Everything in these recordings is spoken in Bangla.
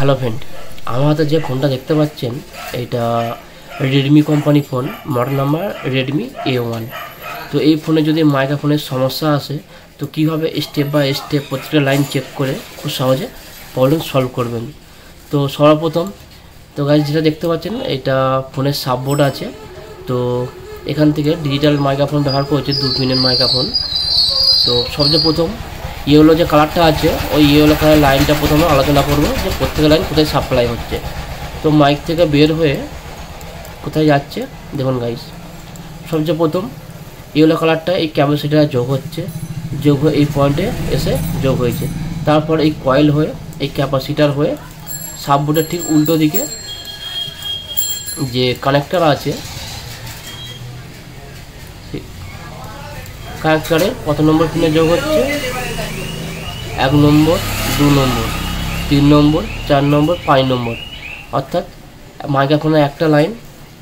হ্যালো ফ্রেন্ড, আমার হাতে যে ফোনটা দেখতে পাচ্ছেন এটা Redmi company phone, model number Redmi A1। তো এই ফোনে যদি মাইক্রোফোনের সমস্যা আসে তো কীভাবে স্টেপ বাই স্টেপ প্রত্যেকটা লাইন চেক করে খুব সহজে প্রবলেম সলভ করবেন। তো সর্বপ্রথম তো গাইজ যেটা দেখতে পাচ্ছেন এটা ফোনের সাববোর্ড আছে। তো এখান থেকে ডিজিটাল মাইক্রোফোন ব্যবহার করেছে 2 পিনের মাইক্রোফোন। তো সবচেয়ে প্রথম ইয়েলো যে কালারটা আছে ওই ইয়েলো কালার লাইনটা প্রথমে আলোচনা করব যে প্রত্যেক লাইন কোথায় সাপ্লাই হচ্ছে। তো মাইক থেকে বের হয়ে কোথায় যাচ্ছে দেখুন গাইস, সবচেয়ে প্রথম ইয়েলো কালারটা এই ক্যাপাসিটার যোগ হচ্ছে, যোগ হয়ে এই পয়েন্টে এসে যোগ হয়েছে। তারপর এই কয়েল হয়ে এই ক্যাপাসিটার হয়ে সাববোর্ডের ঠিক উল্টো দিকে যে কানেক্টর আছে কানেক্টরে কত নম্বর পিনে যোগ হচ্ছে, 1 নম্বর, 2 নম্বর, 3 নম্বর, 4 নম্বর, 5 নম্বর। অর্থাৎ মাইক্রোফোনের একটা লাইন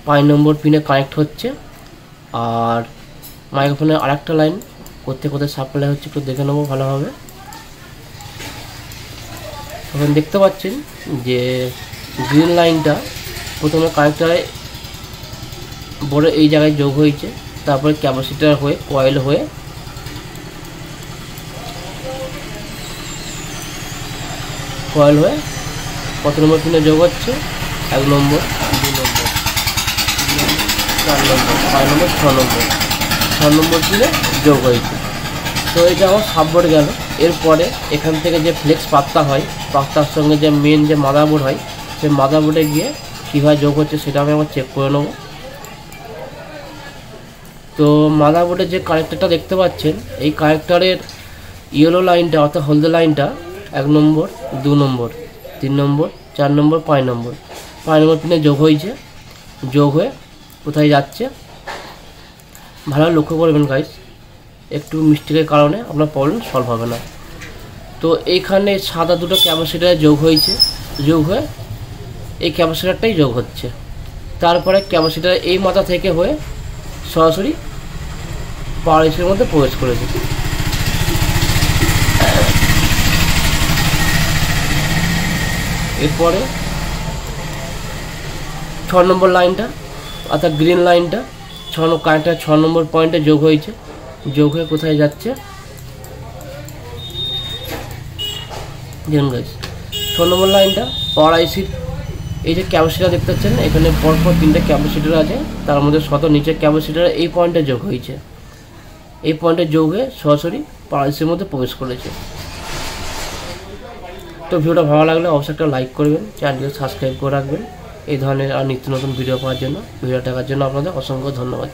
5 নম্বর পিনে কানেক্ট হচ্ছে, আর মাইক্রোফোনের আরেকটা লাইন কোথায় সাপ্লাই হচ্ছে একটু দেখে নেবো ভালোভাবে। এখন দেখতে পাচ্ছেন যে গ্রিন লাইনটা প্রথমে কানেক্টরে বড় এই জায়গায় যোগ হয়েছে, তারপরে ক্যাপাসিটার হয়ে কয়েল হয়ে কত নম্বর পিনে যোগ হচ্ছে, 1 নম্বর, 2 নম্বর, 4 নম্বর, 5 নম্বর, 6 নম্বর পিনে যোগ হয়েছে। তো এটা আমার সাববোর্ড গেল। এরপরে এখান থেকে যে ফ্লেক্স পাত্তা হয়, পাত্তার সঙ্গে যে মেন যে মাদারবোর্ড হয় সেই মাদারবোর্ডে গিয়ে কীভাবে যোগ হচ্ছে সেটা আমি আবার চেক করে নেব। তো মাদারবোর্ডের যে কানেক্টরটা দেখতে পাচ্ছেন এই কানেক্টরের ইয়েলো লাইনটা অর্থাৎ হলদে লাইনটা 1 নম্বর, 2 নম্বর, 3 নম্বর, 4 নম্বর, 5 নম্বর পিনে যোগ হয়েছে। যোগ হয়ে কোথায় যাচ্ছে ভালো লক্ষ্য করবেন গাইস, একটু মিস্টেকের কারণে আপনার প্রবলেম সলভ হবে না। তো এইখানে সাদা দুটো ক্যাপাসিটারে যোগ হয়েছে, যোগ হয়ে এই ক্যাপাসিটারটাই যোগ হচ্ছে। তারপরে ক্যাপাসিটার এই মাথা থেকে হয়ে সরাসরি পাওয়ার আইসির মধ্যে প্রবেশ করেছে। এরপরে 6 নম্বর লাইনটা অর্থাৎ গ্রিন লাইনটা কানেক্টর 6 নম্বর পয়েন্টে যোগ হয়েছে, যোগ হয়ে কোথায় যাচ্ছে দেখুন গাইস, 6 নম্বর লাইনটা পাওয়ার আইসির এই যে ক্যাপাসিটার দেখতে পাচ্ছেন এখানে পরপর 3টে ক্যাপাসিটার আছে, তার মধ্যে নিচের ক্যাপাসিটার এই পয়েন্টে যোগ হয়েছে, এই পয়েন্টে যোগ হয়ে সরাসরি পাওয়ার আইসির মধ্যে প্রবেশ করেছে। তো ভিডিওটা ভালো লাগলে অবশ্যই একটা লাইক করবেন, চ্যানেলকে সাবস্ক্রাইব করে রাখবেন এই ধরনের আর নিত্য নতুন ভিডিও পাওয়ার জন্য। ভিডিও দেখার জন্য আপনাদের অসংখ্য ধন্যবাদ।